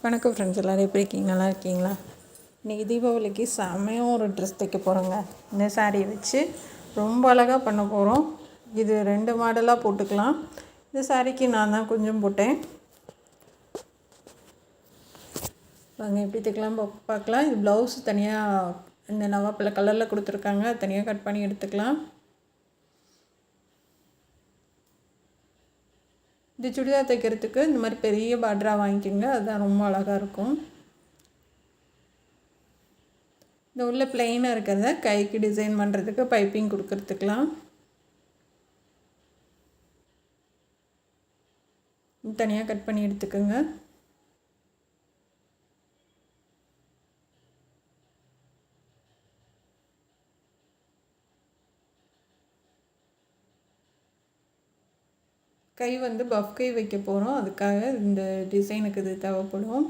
வணக்கம் ஃப்ரெண்ட்ஸ், எல்லோரும் எப்படி இருக்கீங்க? நல்லா இருக்கீங்களா? இன்றைக்கி தீபாவளிக்கு செம்மையாக ஒரு ட்ரெஸ் தைக்க போகிறோங்க. இந்த சாரியை வச்சு ரொம்ப அழகாக பண்ண போகிறோம். இது 2 மாடலாக போட்டுக்கலாம். இந்த சாரிக்கு நான் தான் கொஞ்சம் போட்டேன். வாங்க எப்படி தைக்கலாம் பார்க்கலாம். இது ப்ளவுஸ் தனியாக இந்த நவாப்பில் கலரில் கொடுத்துருக்காங்க, தனியாக கட் பண்ணி எடுத்துக்கலாம். இது சுடிதார் தைக்கிறதுக்கு இந்த மாதிரி பெரிய பார்டராக வாங்கிக்கோங்க, அதுதான் ரொம்ப அழகாக இருக்கும். இந்த உள்ள பிளெயினாக இருக்கிறத கைக்கு டிசைன் பண்ணுறதுக்கு பைப்பிங் கொடுக்குறதுக்கலாம். தனியாக கட் பண்ணி எடுத்துக்கோங்க. கை வந்து பஃப் கை வைக்க போகிறோம், அதுக்காக இந்த டிசைனுக்கு இது தேவைப்படும்.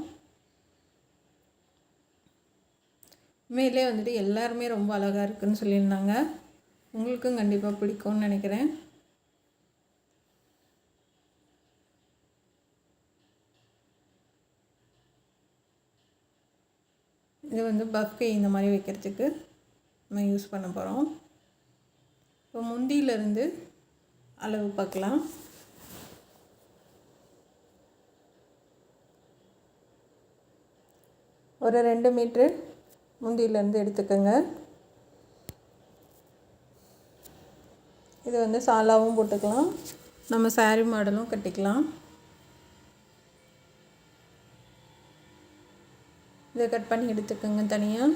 மேலே வந்துட்டு எல்லாருமே ரொம்ப அழகாக இருக்குதுன்னு சொல்லியிருந்தாங்க. உங்களுக்கும் கண்டிப்பாக பிடிக்கும்னு நினைக்கிறேன். இது வந்து பஃப் கை இந்த மாதிரி வைக்கிறதுக்கு நம்ம யூஸ் பண்ண போகிறோம். இப்போ முந்தியிலேருந்து அளவு பார்க்கலாம். ஒரு 2 மீட்ரு முந்தியிலேருந்து எடுத்துக்கோங்க. இது வந்து சாலாவும் போட்டுக்கலாம், நம்ம சாரீ மாடலும் கட்டிக்கலாம். இதை கட் பண்ணி எடுத்துக்கோங்க தனியாக.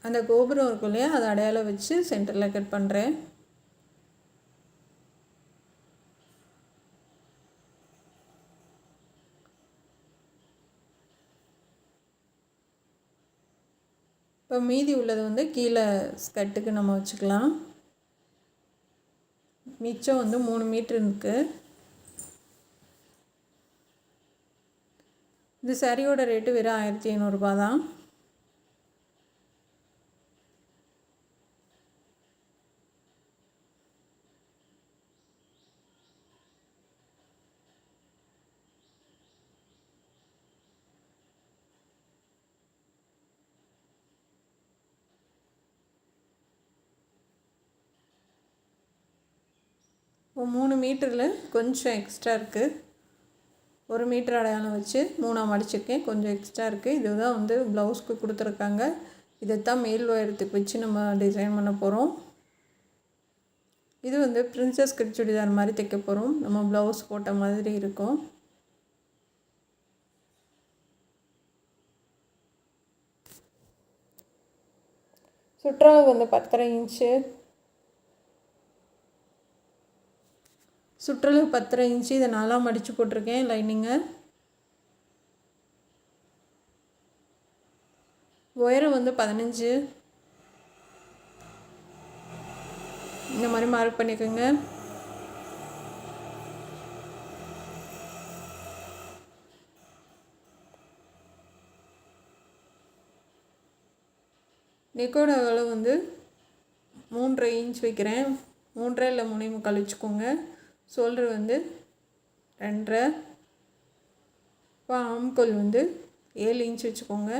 அந்த கோபுரம் இருக்கும் இல்லையா, அதை அடையாளம் வச்சு சென்டரில் கட் பண்ணுறேன். இப்போ மீதி உள்ளது வந்து கீழே ஸ்கர்ட்டுக்கு நம்ம வச்சுக்கலாம். மிச்சம் வந்து 3 மீட்ரு இருக்குது. இந்த சாரியோட ரேட்டு வெறும் 1500 ரூபா தான். இப்போ 3 மீட்டரில் கொஞ்சம் எக்ஸ்ட்ரா இருக்குது. 1 மீட்டர் அடையாளம் வச்சு 3ஆக மடிச்சிருக்கேன், கொஞ்சம் எக்ஸ்ட்ரா இருக்குது. இதுதான் வந்து ப்ளவுஸ்க்கு கொடுத்துருக்காங்க. இதைத்தான் மேல் உயரத்துக்கு வச்சு நம்ம டிசைன் பண்ண போகிறோம். இது வந்து பிரின்சஸ் கட் சுடிதார் மாதிரி தைக்க போகிறோம். நம்ம ப்ளவுஸ் போட்ட மாதிரி இருக்கும். சுற்றளவு வந்து 10.5 இன்ச்சு. சுற்றளவு 10.5 இன்ச்சு. இதை 4ஆக மடித்து போட்டிருக்கேன் லைனிங்கை. உயரம் வந்து 15. இந்த மாதிரி மார்க் பண்ணிக்கோங்க. நெக்கோட அளவு வந்து 3.5 இன்ச் வைக்கிறேன். 3 இல்லை 3.25 வச்சுக்கோங்க. ஷோல்டர் வந்து 2.5. இப்போ ஆம்கோல் வந்து 7 இன்ச் வச்சுக்கோங்க.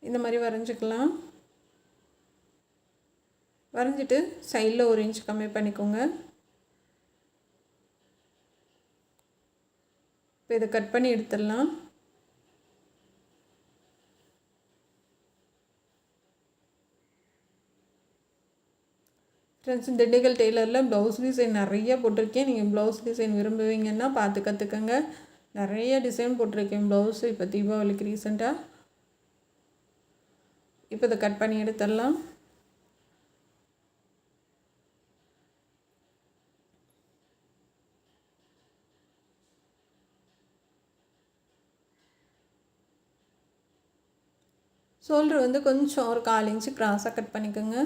இந்த மாதிரி வரைஞ்சிக்கலாம். வரைஞ்சிட்டு சைடில் 1 இன்ச் கம்மி பண்ணிக்கோங்க. இப்போ இதை கட் பண்ணி எடுத்துடலாம். ஃப்ரெண்ட்ஸ், திண்டுக்கல் டெய்லரில் ப்ளவுஸ் டிசைன் நிறைய போட்டிருக்கேன். நீங்கள் ப்ளவுஸ் டிசைன் விரும்புவீங்கன்னா பார்த்து கற்றுக்கங்க. நிறைய டிசைன் போட்டிருக்கேன் ப்ளவுஸு இப்போ தீபாவளிக்கு ரீசெண்டாக. இப்போ இதை கட் பண்ணி எடுத்துடலாம். ஷோல்டர் வந்து கொஞ்சம் ஒரு 1/4 இன்ச்சு கிராஸாக கட் பண்ணிக்கோங்க.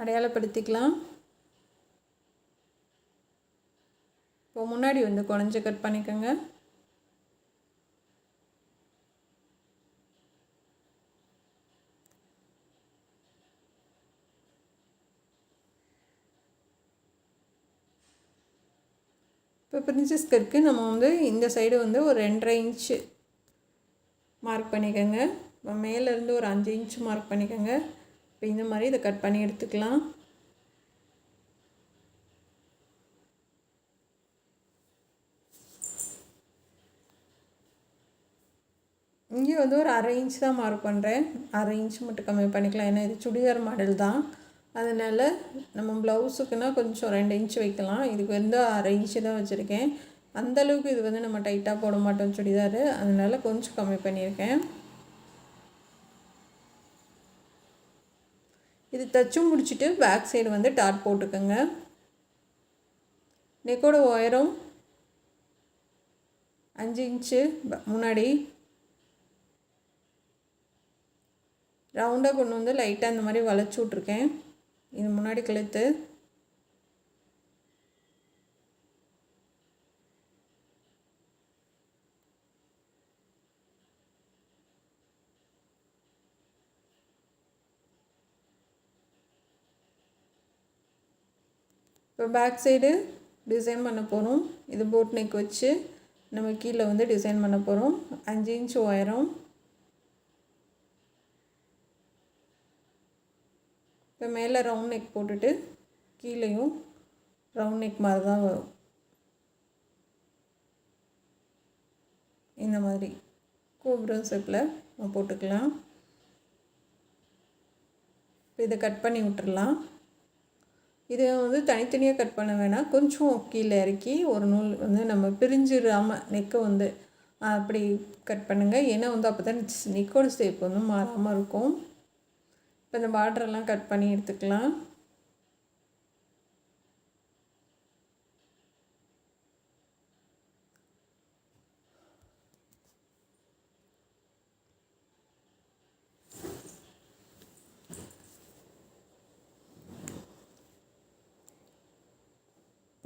அடையாளப்படுத்திக்கலாம். இப்போ முன்னாடி வந்து குழஞ்சி கட் பண்ணிக்கோங்க. இப்போ பிரின்சஸ் கட்க்கு நம்ம வந்து இந்த சைடு வந்து ஒரு 2.5 இன்ச்சு மார்க் பண்ணிக்கோங்க. இப்போ மேலேருந்து ஒரு 5 இன்ச்சு மார்க் பண்ணிக்கோங்க. இப்போ இந்த மாதிரி இதை கட் பண்ணி எடுத்துக்கலாம். இங்கே வந்து ஒரு 1/2 இன்ச் தான் மார்க் பண்ணுறேன். 1/2 இன்ச் மட்டும் கம்மி பண்ணிக்கலாம். ஏன்னா இது சுடிதார் மாடல் தான். அதனால் நம்ம ப்ளவுஸுக்குன்னா கொஞ்சம் 2 இன்ச் வைக்கலாம். இதுக்கு வந்து 1/2 இன்ச்சு தான் வச்சுருக்கேன். அந்தளவுக்கு இது வந்து நம்ம டைட்டாக போட மாட்டோம் சுடிதார். அதனால் கொஞ்சம் கம்மி பண்ணியிருக்கேன். இது தச்சு முடிச்சுட்டு பேக் சைடு வந்து டாட் போட்டுக்கோங்க. நெக்கோட உயரம் 5 இன்ச்சு முன்னாடி ரவுண்டாக கொண்டு வந்து லைட்டாக இந்த மாதிரி வளைச்சி விட்ருக்கேன். இது முன்னாடி கழுத்து. இப்போ பேக் சைடு டிசைன் பண்ண போகிறோம். இது போட் நெக் வச்சு நம்ம கீழே வந்து டிசைன் பண்ண போகிறோம். 5 இன்ச் உயரம். இப்போ மேலே ரவுண்ட் நெக் போட்டுட்டு கீழேயும் ரவுண்ட் நெக் மாதிரி தான் வரும். இந்த மாதிரி கோபுரம் ஷேப்பில் போட்டுக்கலாம். இப்போ இதை கட் பண்ணி விட்டுடலாம். இதை வந்து தனித்தனியாக கட் பண்ண வேணாம். கொஞ்சம் கீழே இறக்கி ஒரு நூல் வந்து நம்ம பிரிஞ்சிடாமல் நெக்கை வந்து அப்படி கட் பண்ணுங்கள். ஏன்னா வந்து அப்போ தான் நெக்கோட ஷேப் வந்து மாறாமல் இருக்கும். இப்போ இந்த பார்டரெல்லாம் கட் பண்ணி எடுத்துக்கலாம்.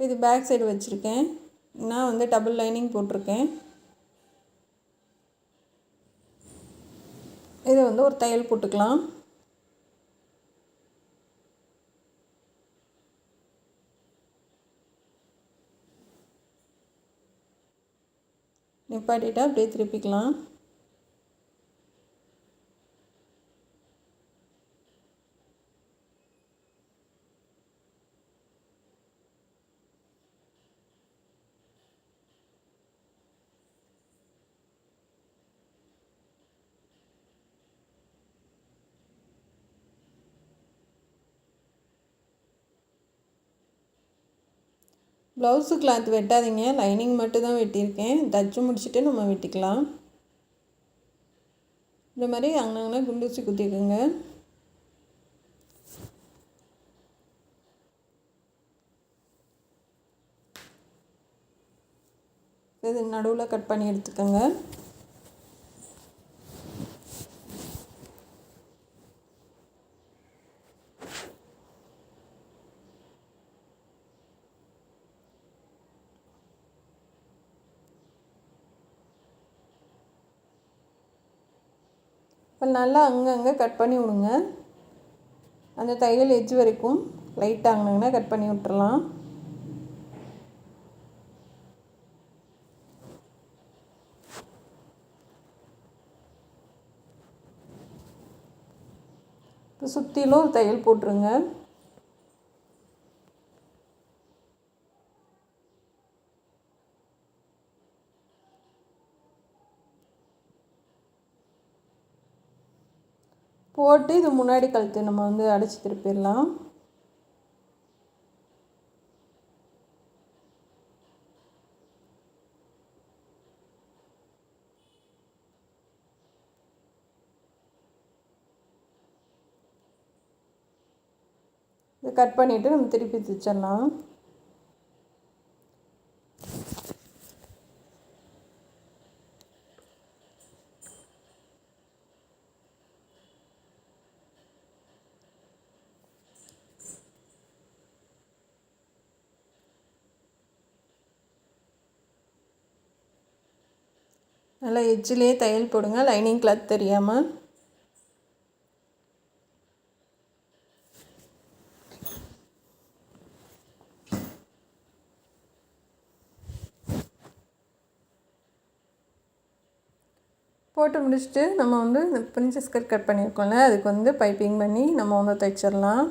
இது பேக் சைடு வச்சுருக்கேன். நான் வந்து டபுள் லைனிங் போட்டிருக்கேன். இதை வந்து ஒரு தையல் போட்டுக்கலாம். நிப்பாட்டிட்டு அப்படியே திருப்பிக்கலாம். ப்ளவுஸு கிளாத் வெட்டாதீங்க. லைனிங் மட்டும் தான் வெட்டியிருக்கேன். தச்சு முடிச்சுட்டு நம்ம வெட்டிக்கலாம். இந்த மாதிரி அங்கங்கே குண்டூசி குத்திக்கோங்க. இது நடுவில் கட் பண்ணி எடுத்துக்கோங்க. இப்போ நல்லா அங்கங்கே கட் பண்ணி விடுங்க. அந்த தையல் எட்ஜ் வரைக்கும் லைட்டாக அங்கங்கே கட் பண்ணி விட்டுறலாம். இப்போ சுற்றிலும் தையல் போட்டுருங்க. போட்டு இது முன்னாடி கழுத்து நம்ம வந்து அடைச்சி திருப்பிடலாம். இதை கட் பண்ணிவிட்டு நம்ம திருப்பி தைச்சிடலாம். நல்லா எட்ஜிலே தையல் போடுங்க, லைனிங் கிளாத் தெரியாமல். போட்டு முடிச்சுட்டு நம்ம வந்து இந்த பிரின்சஸ் கட் பண்ணியிருக்கோம்ல, அதுக்கு வந்து பைப்பிங் பண்ணி நம்ம வந்து தைச்சிடலாம்.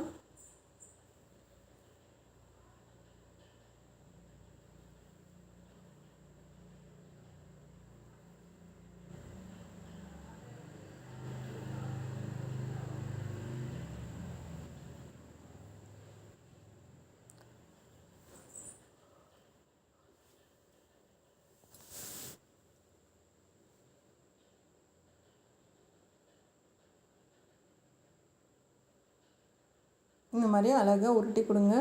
இந்த மாதிரி அழகாக உருட்டி கொடுங்க.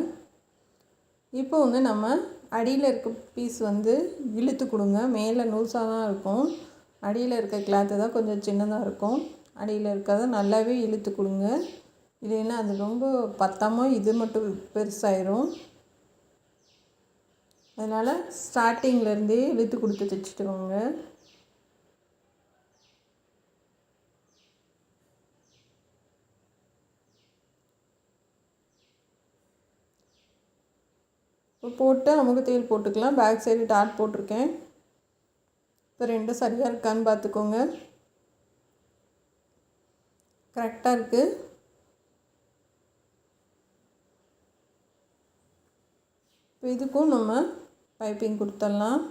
இப்போ வந்து நம்ம அடியில் இருக்க பீஸ் வந்து இழுத்து கொடுங்க. மேலே லூஸாக தான் இருக்கும், அடியில் இருக்க கிளாத்து தான் கொஞ்சம் சின்னதாக இருக்கும். அடியில் இருக்கிறத நல்லாவே இழுத்து கொடுங்க, இல்லைன்னா அது ரொம்ப பத்தாமல் இது மட்டும் பெருசாயிரும். அதனால் ஸ்டார்டிங்லேருந்தே இழுத்து கொடுத்து தைச்சிட்டு வாங்க. போட்டு அமுக்கு தையல் போட்டுக்கலாம். பேக் சைடு டாட் போட்டிருக்கேன். இப்போ ரெண்டும் சரியாக இருக்கான்னு பார்த்துக்கோங்க. கரெக்டாக இருக்குது. இப்போ இதுக்கும் நம்ம பைப்பிங் கொடுத்துடலாம்.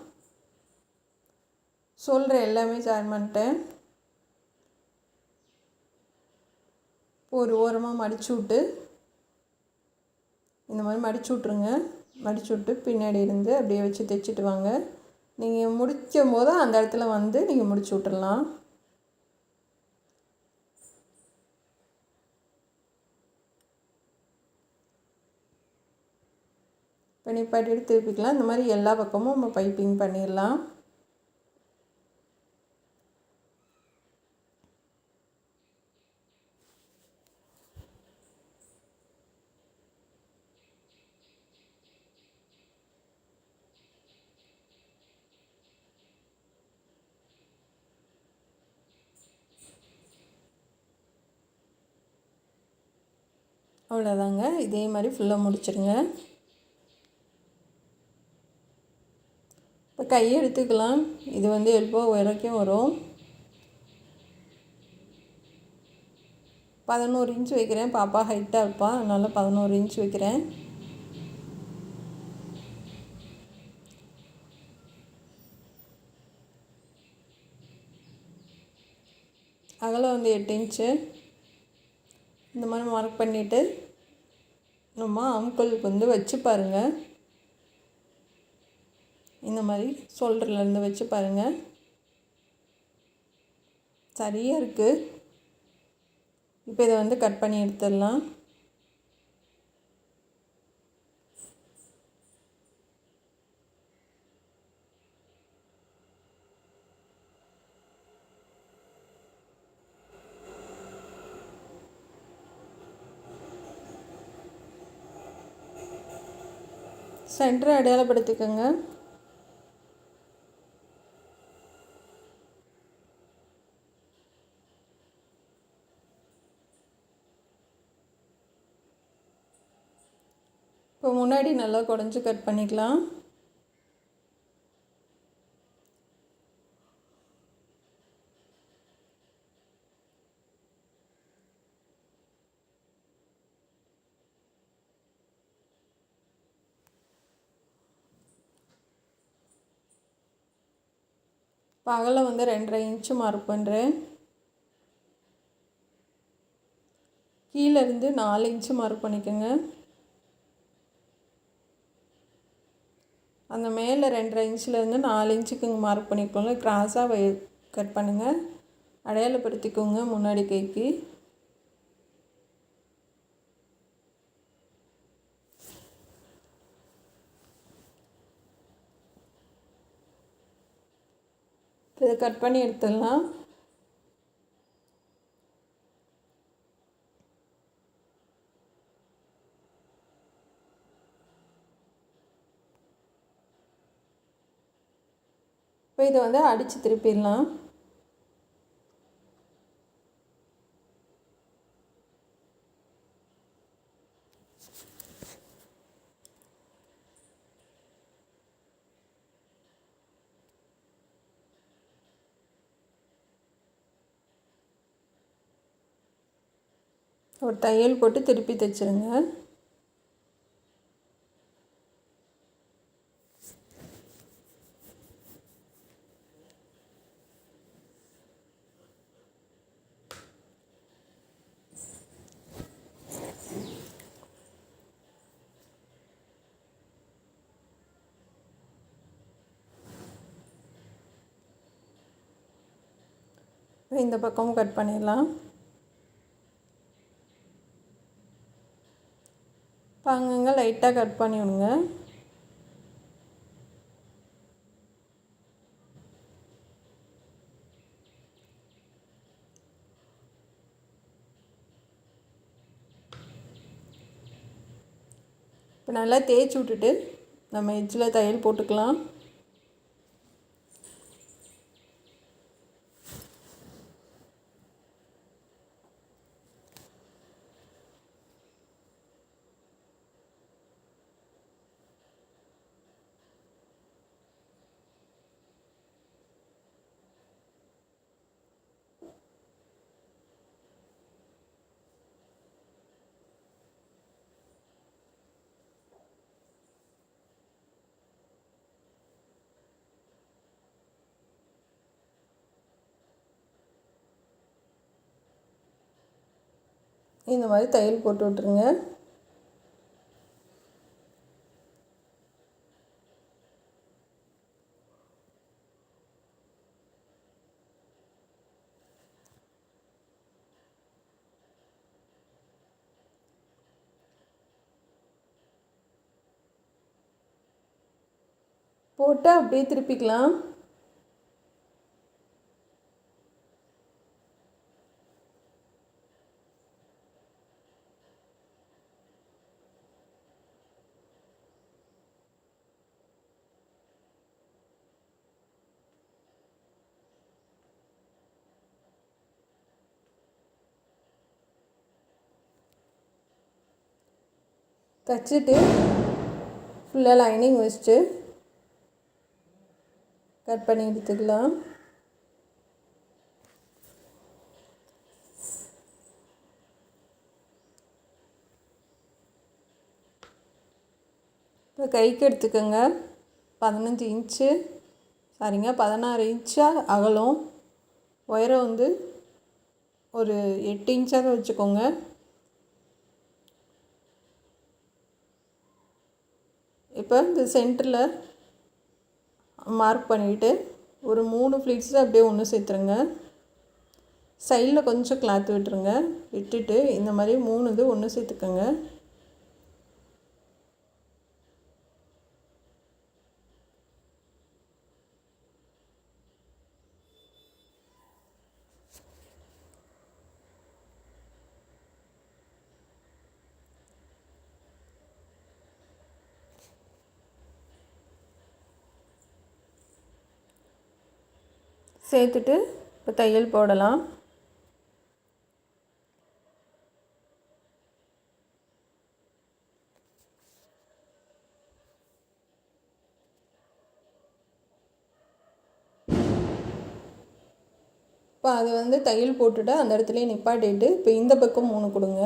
சொல்கிற எல்லாமே ஜாயின் பண்ணிட்டேன். ஒரு ஓரமாக மடிச்சு விட்டு இந்த மாதிரி மடிச்சு விட்ருங்க. மடிச்சு விட்டு பின்னாடி இருந்து அப்படியே வச்சு தைச்சிட்டு வாங்க. நீங்கள் முடிக்கும் போது அந்த இடத்துல வந்து நீங்கள் முடிச்சு விட்டுடலாம். இப்போ நிப்பாட்டிட்டு திருப்பிக்கலாம். இந்த மாதிரி எல்லா பக்கமும் நம்ம பைப்பிங் பண்ணிடலாம். அவ்வளோதாங்க. இதே மாதிரி ஃபுல்லாக முடிச்சிடுங்க. இப்போ கையை எடுத்துக்கலாம். இது வந்து எல்போ வரைக்கும் வரும். 11 இன்ச் வைக்கிறேன். பாப்பா ஹைட்டாக இருப்பாள், அதனால் 11 இன்ச் வைக்கிறேன். அகலம் வந்து 8 இன்ச்சு. இந்த மாதிரி மார்க் பண்ணிவிட்டு நம்ம ஆம்கோலுக்கு வந்து வச்சு பாருங்கள். இந்த மாதிரி ஷோல்டர்லேருந்து வச்சு பாருங்கள். சரியாக இருக்குது. இப்போ இதை வந்து கட் பண்ணி எடுத்துடலாம். சென்டரை அடையாளப்படுத்திக்கோங்க. இப்போ முன்னாடி நல்லா குடஞ்சி கட் பண்ணிக்கலாம். இப்போ அகலம் வந்து 2.5 இன்ச்சு மார்க் பண்ணுறேன். கீழேருந்து 4 இன்ச்சு மார்க் பண்ணிக்கோங்க. அந்த மேலே 2.5 இன்ச்சிலேருந்து 4 இன்ச்சுக்கு மார்க் பண்ணிக்கோங்க. கிராஸாக கட் பண்ணுங்கள். அடையாளப்படுத்திக்கோங்க முன்னாடி கைக்கு. இதை கட் பண்ணி எடுத்துடலாம். இப்போ இதை வந்து அடித்து திருப்பிடலாம். ஒரு தையல் போட்டு திருப்பி தைச்சிருங்க. இந்த பக்கமும் கட் பண்ணிடலாம். அங்கங்கே லைட்டாக கட் பண்ணி விடுங்க. இப்போ நல்லா தேய்ச்சி விட்டுட்டு நம்ம எட்ஜில் தையல் போட்டுக்கலாம். இந்த மாதிரி தையல் போட்டு விட்ருங்க. போட்டு அப்படியே திருப்பிக்கலாம். தைச்சிட்டு ஃபுல்லாக லைனிங் வச்சுட்டு கட் பண்ணி எடுத்துக்கலாம். இப்போ கைக்கு எடுத்துக்கோங்க. 15 இன்ச்சு 16 இன்ச்சாக அகலம், உயரம் வந்து ஒரு 8 இன்ச்சாக வச்சுக்கோங்க. இப்போ இந்த சென்டரில் மார்க் பண்ணிவிட்டு ஒரு 3 ஃப்ளீட்ஸில் அப்படியே ஒன்று சேர்த்துருங்க. சைடில் கொஞ்சம் கிளாத் விட்டுருங்க. விட்டுட்டு இந்த மாதிரி 3 இது ஒன்று சேர்த்துக்கோங்க. சேர்த்துட்டு இப்போ தையல் போடலாம். இப்போ அது வந்து தையல் போட்டுட்டு அந்த இடத்துலையே நிப்பாட்டிட்டு இப்போ இந்த பக்கம் 3 கொடுங்க.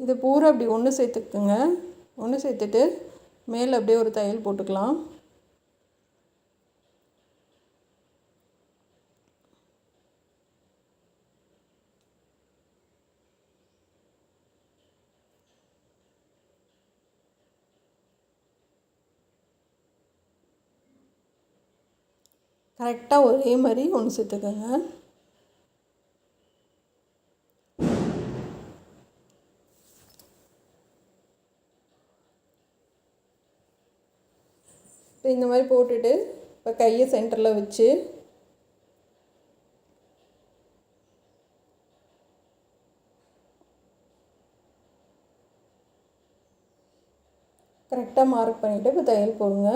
இது பூரா அப்படி ஒன்று சேர்த்துக்குங்க. ஒன்று சேர்த்துட்டு மேலே அப்படியே ஒரு தையல் போட்டுக்கலாம். கரெக்டாக ஒரே மாதிரி ஒன்று சேர்த்துக்கோங்க. இப்போ இந்த மாதிரி போட்டுட்டு இப்போ கையை சென்டரில் வச்சு கரெக்டாக மார்க் பண்ணிவிட்டு இப்போ தையல் போடுங்க.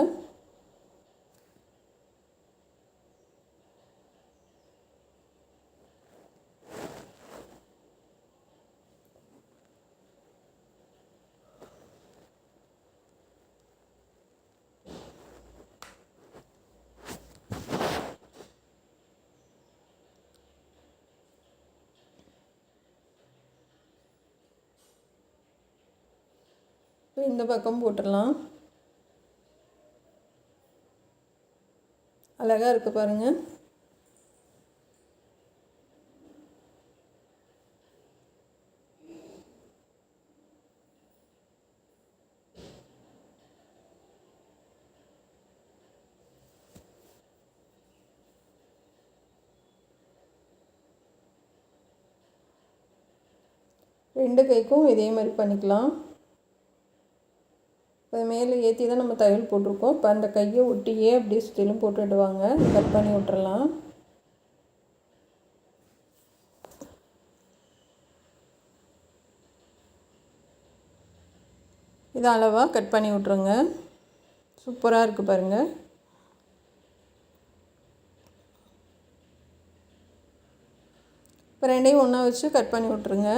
இப்போ இந்த பக்கம் போட்டுடலாம். அழகாக இருக்குது பாருங்கள். ரெண்டு கைக்கும் இதே மாதிரி பண்ணிக்கலாம். இப்போ மேலே ஏற்றி தான் நம்ம தையல் போட்டிருக்கோம். இப்போ அந்த கையை ஒட்டியே அப்படியே சுற்றிலும் போட்டுடுவாங்க. கட் பண்ணி விட்டுறலாம். இது அளவாக கட் பண்ணி விட்ருங்க. சூப்பராக இருக்குது பாருங்கள். இப்போ ரெண்டையும் ஒன்றா வச்சு கட் பண்ணி விட்ருங்க.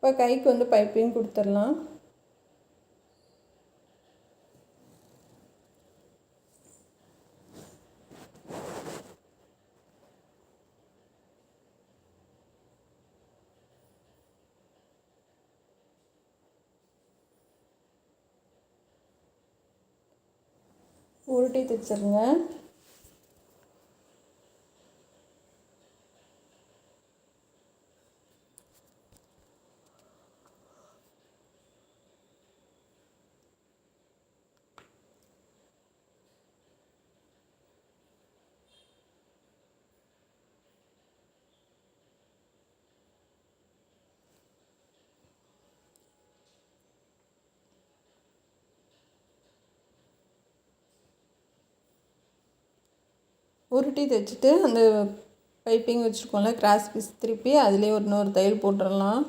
இப்போ கைக்கு வந்து பைப்பிங் கொடுத்துடலாம். உருட்டி தைச்சிருங்க. உருட்டி தைச்சிட்டு அந்த பைப்பிங் வச்சுருக்கோம்ல கிராஸ் பீஸ் திருப்பி அதிலே இன்னொரு தையல் போட்டுடலாம்.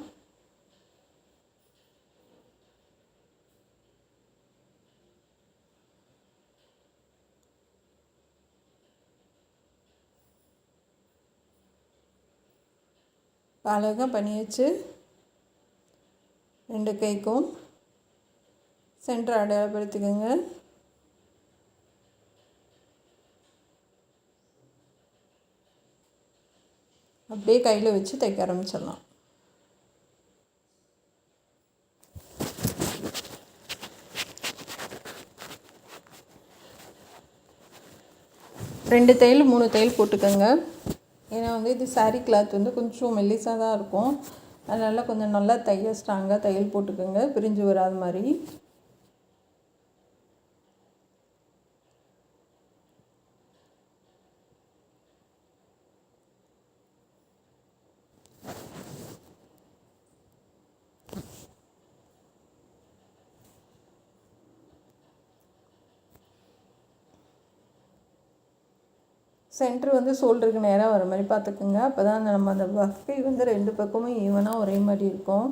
அழகாக பண்ணியாச்சு. ரெண்டு கைக்கும் சென்டர் அடையாளப்படுத்திக்கோங்க. அப்படியே கையில் வச்சு தைக்க ஆரம்பிச்சிடலாம். ரெண்டு தையல் 3 தையல் போட்டுக்கோங்க. ஏன்னா வந்து இது சாரீ கிளாத் வந்து கொஞ்சம் மெல்லிசாக தான் இருக்கும். அதனால் கொஞ்சம் நல்லா ஸ்ட்ராங்காக தையல் போட்டுக்கோங்க, பிரிஞ்சு வராத மாதிரி. சென்டர் வந்து ஷோல்டருக்கு நேராக வர மாதிரி பார்த்துக்குங்க. அப்போ தான் நம்ம அந்த வகை வந்து ரெண்டு பக்கமும் ஈவனாக ஒரே மாதிரி இருக்கும்.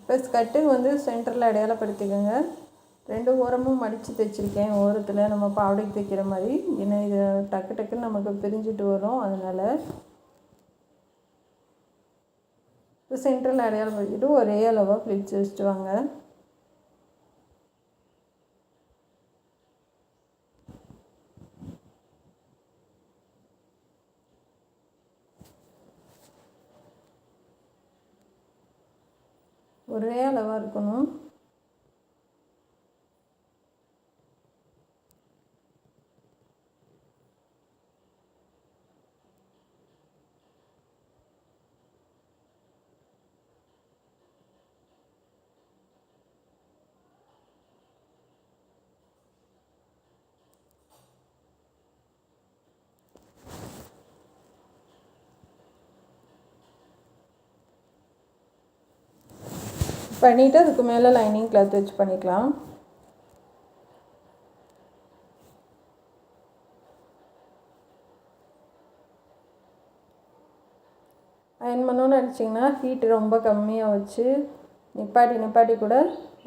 இப்போ ஸ்கர்ட்டுக்கு வந்து சென்டரில் அடையாளப்படுத்திக்கோங்க. ரெண்டு ஓரமும் மடித்து தைச்சிருக்கேன். ஓரத்தில் நம்ம பாவடைக்கு தைக்கிற மாதிரி. ஏன்னா இது டக்கு டக்குன்னு நமக்கு பிரிஞ்சுட்டு வரும். அதனால் இப்போ சென்டரில் அடையாளப்படுத்திட்டு ஒரே அளவாக ஃப்ளிட்ஸ் வச்சுட்டு வாங்க. ஒரே அளவாக இருக்கணும். பண்ணிவிட்டு அதுக்கு மேலே லைனிங் கிளாத் வச்சு பண்ணிக்கலாம். அயன் பண்ணணும்னு நினச்சிங்கன்னா ஹீட் ரொம்ப கம்மியாக வச்சு நிப்பாட்டி கூட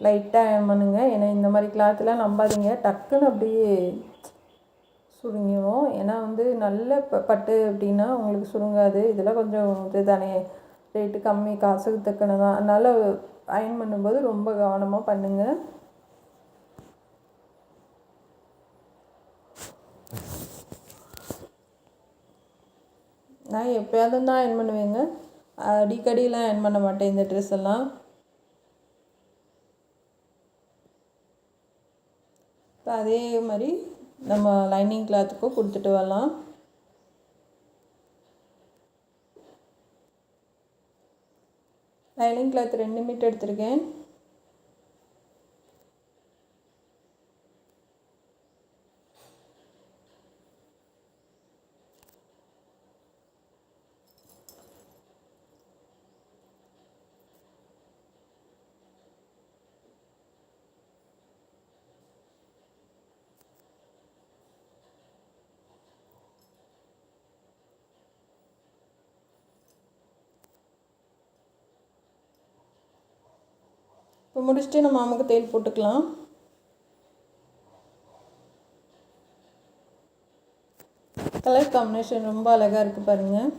லைட்டாக அயன் பண்ணுங்க. ஏன்னா இந்த மாதிரி கிளாத்லாம் நம்பாதீங்க, டக்குன்னு அப்படியே சுருங்கிடும். ஏன்னா நல்ல பட்டு அப்படின்னா உங்களுக்கு சுருங்காது. இதெல்லாம் கொஞ்சம் இது தானே, ரேட்டு கம்மி, காசுக்கு தக்கன தான். அதனால் அயன் பண்ணும்போது ரொம்ப கவனமாக பண்ணுங்கள். நான் எப்போயாவது தான் அயன் பண்ணுவேங்க, அடிக்கடிலாம் அயன் பண்ண மாட்டேன் இந்த ட்ரெஸ் எல்லாம். இப்போ அதே மாதிரி நம்ம லைனிங் கிளாத்துக்கும் கொடுத்துட்டு வரலாம். லைனிங் கிளாத் 2 மீட்டர் எடுத்திருக்கேன். இப்போ முடிச்சுட்டு நம்ம அமுக்கு தையல் போட்டுக்கலாம். கலர் காம்பினேஷன் ரொம்ப அழகாக இருக்குது பாருங்கள்.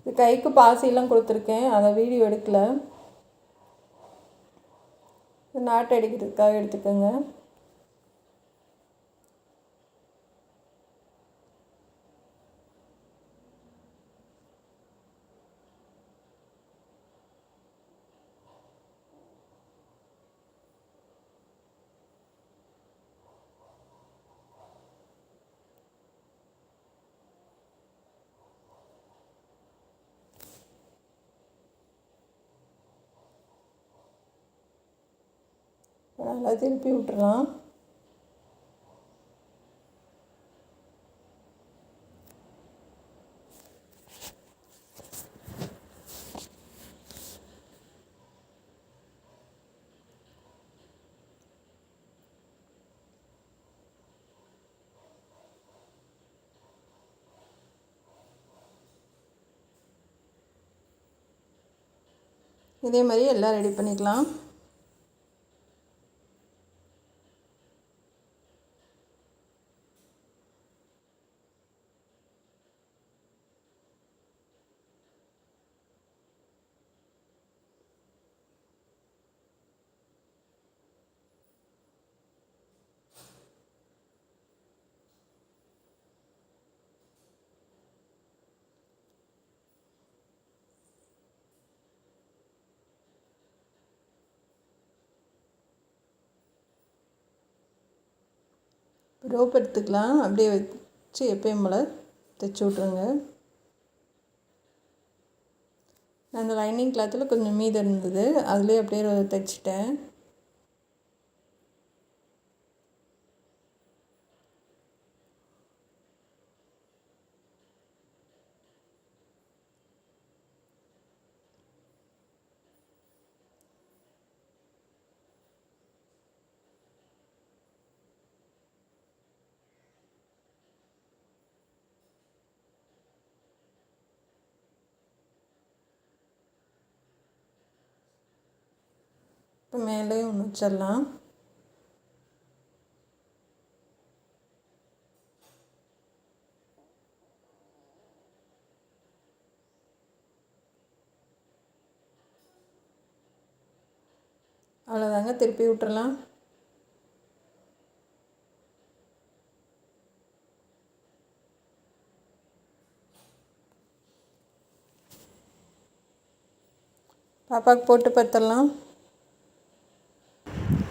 இது கைக்கு பாசியெல்லாம் கொடுத்துருக்கேன், அதை வீடியோ எடுக்கலை. நாட்டு அடிக்கிறதுக்காக எடுத்துக்கோங்க. நல்லா திருப்பி விட்டுறலாம். இதே மாதிரி எல்லாம் ரெடி பண்ணிக்கலாம். ரோப் எடுத்துக்கலாம், அப்படியே வச்சு எப்பயும் போல் தைச்சி விட்ருங்க. நான் அந்த லைனிங் கிளாத்தில் கொஞ்சம் மீதம் இருந்தது, அதிலே அப்படியே தைச்சிட்டேன். இப்போ மேலே ஒன்று வச்சிடலாம். அவ்வளோதாங்க, திருப்பி விட்டுறலாம். பாப்பாவுக்கு போட்டு பார்த்துடலாம்.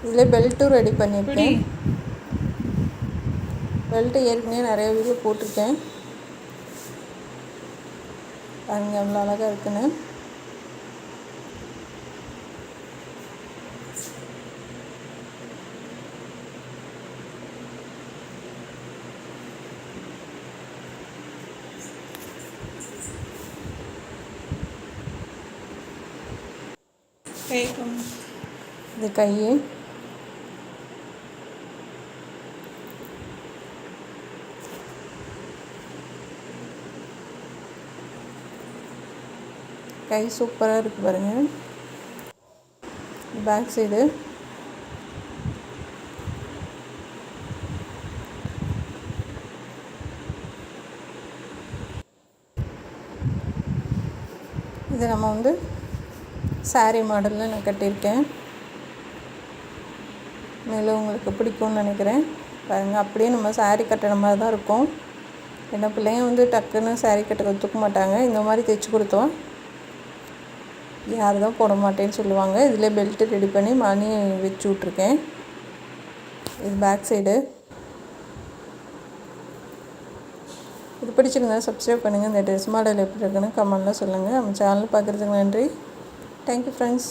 இதில் பெல்ட்டும் ரெடி பண்ணியிருக்கேன். பெல்ட்டு ஏற்கனவே நிறைய வீடியோ போட்டிருக்கேன். பாருங்க எவ்வளோ அழகாக இருக்குன்னு. இது கை, கை சூப்பராக இருக்குது பாருங்கள். பேக் சைடு இது நம்ம வந்து சாரீ மாடலில் நான் கட்டியிருக்கேன். மேலும் உங்களுக்கு பிடிக்கும்னு நினைக்கிறேன். பாருங்கள், அப்படியே நம்ம சாரீ கட்டுற மாதிரி தான் இருக்கும். ஏன்னா பிள்ளைங்க வந்து டக்குன்னு சாரீ கட்ட கற்றுக்க மாட்டாங்க. இந்த மாதிரி தைச்சி கொடுத்தோம் யார் தான் போட மாட்டேன்னு சொல்லுவாங்க. இதில் பெல்ட்டு ரெடி பண்ணி மணி வச்சு விட்ருக்கேன். இது பேக் சைடு. இது பிடிச்சிருந்தா சப்ஸ்கிரைப் பண்ணுங்கள். இந்த ட்ரெஸ் மாடல் எப்படி இருக்குன்னு கமெண்ட்டில் சொல்லுங்கள். நம்ம சேனல் பார்க்குறதுக்கு நன்றி. Thank you friends.